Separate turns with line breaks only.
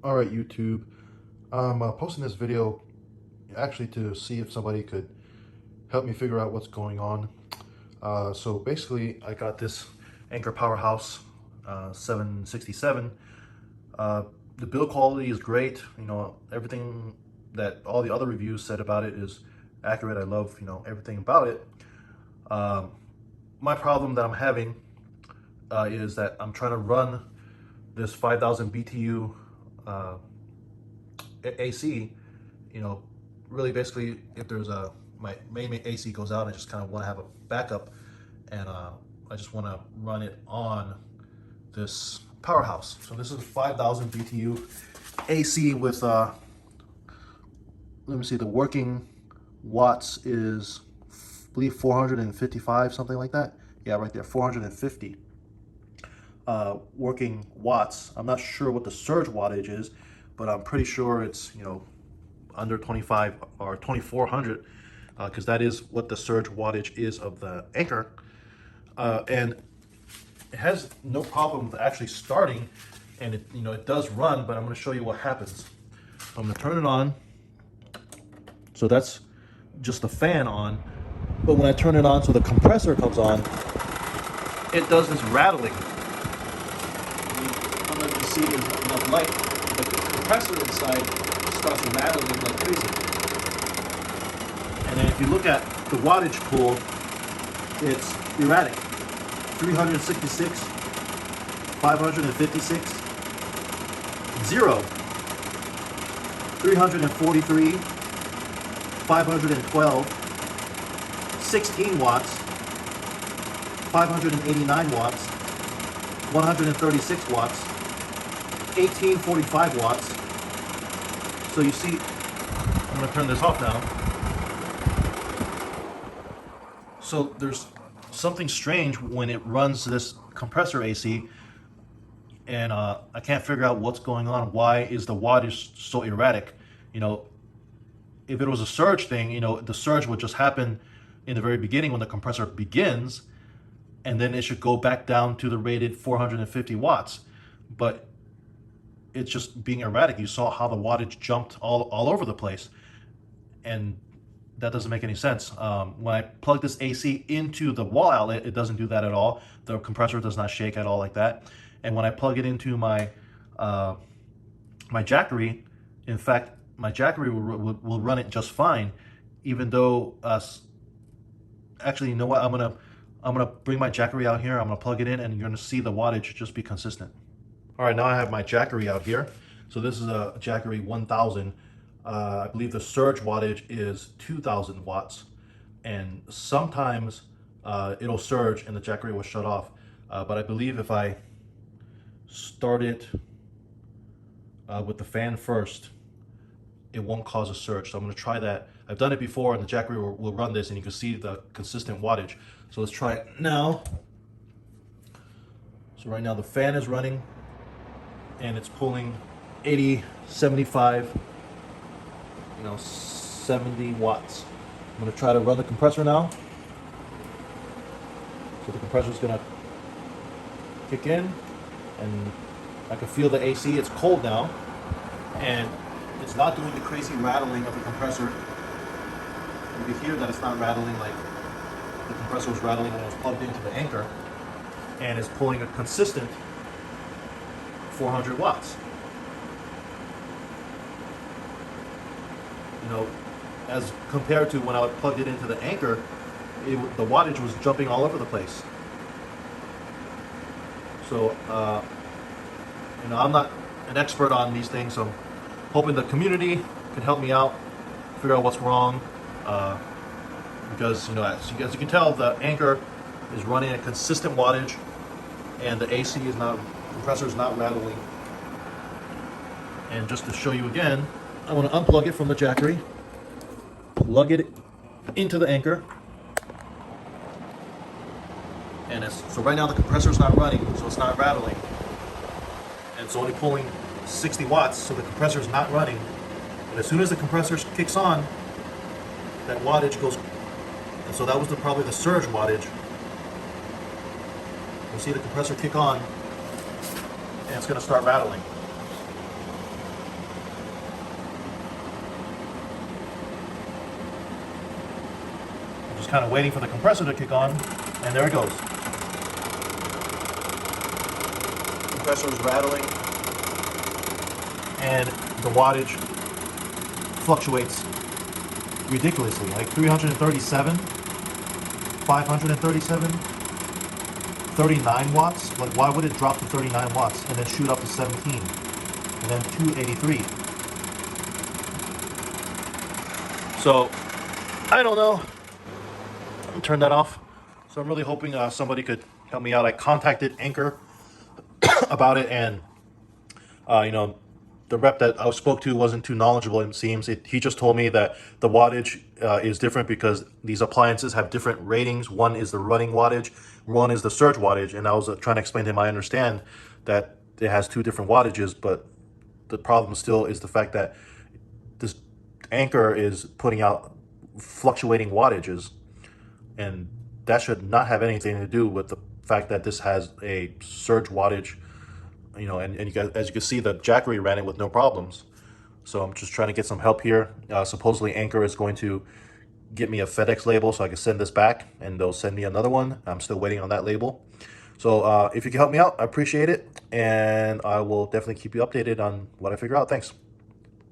All right, YouTube. I'm posting this video actually to see if somebody could help me figure out what's going on. So basically, I got this Anker Powerhouse 767. The build quality is great. You know, everything that all the other reviews said about it is accurate. I love, everything about it. My problem that I'm having is that I'm trying to run this 5,000 BTU AC, really basically if there's my main AC goes out, I just kind of want to have a backup, and I just want to run it on this powerhouse. So this is 5,000 BTU AC with, let me see, the working watts is, I believe 455, something like that. Yeah, right there, 450 working watts. I'm not sure what the surge wattage is, but I'm pretty sure it's, under 25 or 2400, because that is what the surge wattage is of the Anker. And it has no problem with actually starting, and it does run, but I'm going to show you what happens. I'm going to turn it on. So that's just the fan on, but when I turn it on so the compressor comes on, it does this rattling. I don't know if you can see there's enough light. The compressor inside starts rattling like crazy. And then if you look at the wattage pool, it's erratic. 366, 556, 0, 343, 512, 16 watts, 589 watts, 136 watts, 1845 watts. So you see, I'm going to turn this off now. So there's something strange when it runs this compressor AC, and I can't figure out what's going on. Why is the wattage so erratic? If it was a surge thing, the surge would just happen in the very beginning when the compressor begins, and then it should go back down to the rated 450 watts. But it's just being erratic. You saw how the wattage jumped all over the place, and that doesn't make any sense. When I plug this AC into the wall outlet, it doesn't do that at all. The compressor does not shake at all like that. And when I plug it into my my jackery, in fact, my jackery will run it just fine, even though actually, you know what? I'm gonna bring my jackery out here. I'm gonna plug it in, and you're gonna see the wattage just be consistent. All right, now I have my jackery out here. So this is a jackery 1000. I believe the surge wattage is 2000 watts, and sometimes it'll surge and the jackery will shut off. But I believe if I start it with the fan first, it won't cause a surge. So I'm going to try that. I've done it before, and the jackery will run this, and you can see the consistent wattage. So let's try it now. So right now the fan is running, and it's pulling 80, 75, 70 watts. I'm going to try to run the compressor now. So the compressor is going to kick in, and I can feel the AC. It's cold now, and it's not doing the crazy rattling of the compressor. You can hear that it's not rattling like the compressor was rattling when it was plugged into the Anker, and it's pulling a consistent 400 watts. As compared to when I plugged it into the Anker, the wattage was jumping all over the place. So, I'm not an expert on these things, so hoping the community can help me out, figure out what's wrong, because, as you can tell, the Anker is running a consistent wattage, and the AC is not, compressor is not rattling. And just to show you again, I want to unplug it from the jackery, plug it into the Anker, and so right now the compressor is not running, so it's not rattling, and it's only pulling 60 watts, so the compressor is not running. And as soon as the compressor kicks on, that wattage goes, and so that was probably the surge wattage. You'll see the compressor kick on, and it's going to start rattling. kind of waiting for the compressor to kick on, and there it goes. Compressor is rattling, and the wattage fluctuates ridiculously, like 337, 537, 39 watts. Like, why would it drop to 39 watts and then shoot up to 17, and then 283? So I don't know. Turn that off. So I'm really hoping somebody could help me out. I contacted Anker about it, and the rep that I spoke to wasn't too knowledgeable. It seems he just told me that the wattage is different because these appliances have different ratings. One is the running wattage, one is the surge wattage, and I was trying to explain to him. I understand that it has two different wattages, but the problem still is the fact that this Anker is putting out fluctuating wattages, and that should not have anything to do with the fact that this has a surge wattage. And you guys, as you can see, the Jackery ran it with no problems. So I'm just trying to get some help here. Supposedly Anker is going to get me a FedEx label so I can send this back, and they'll send me another one. I'm still waiting on that label. So if you can help me out, I appreciate it, and I will definitely keep you updated on what I figure out. Thanks.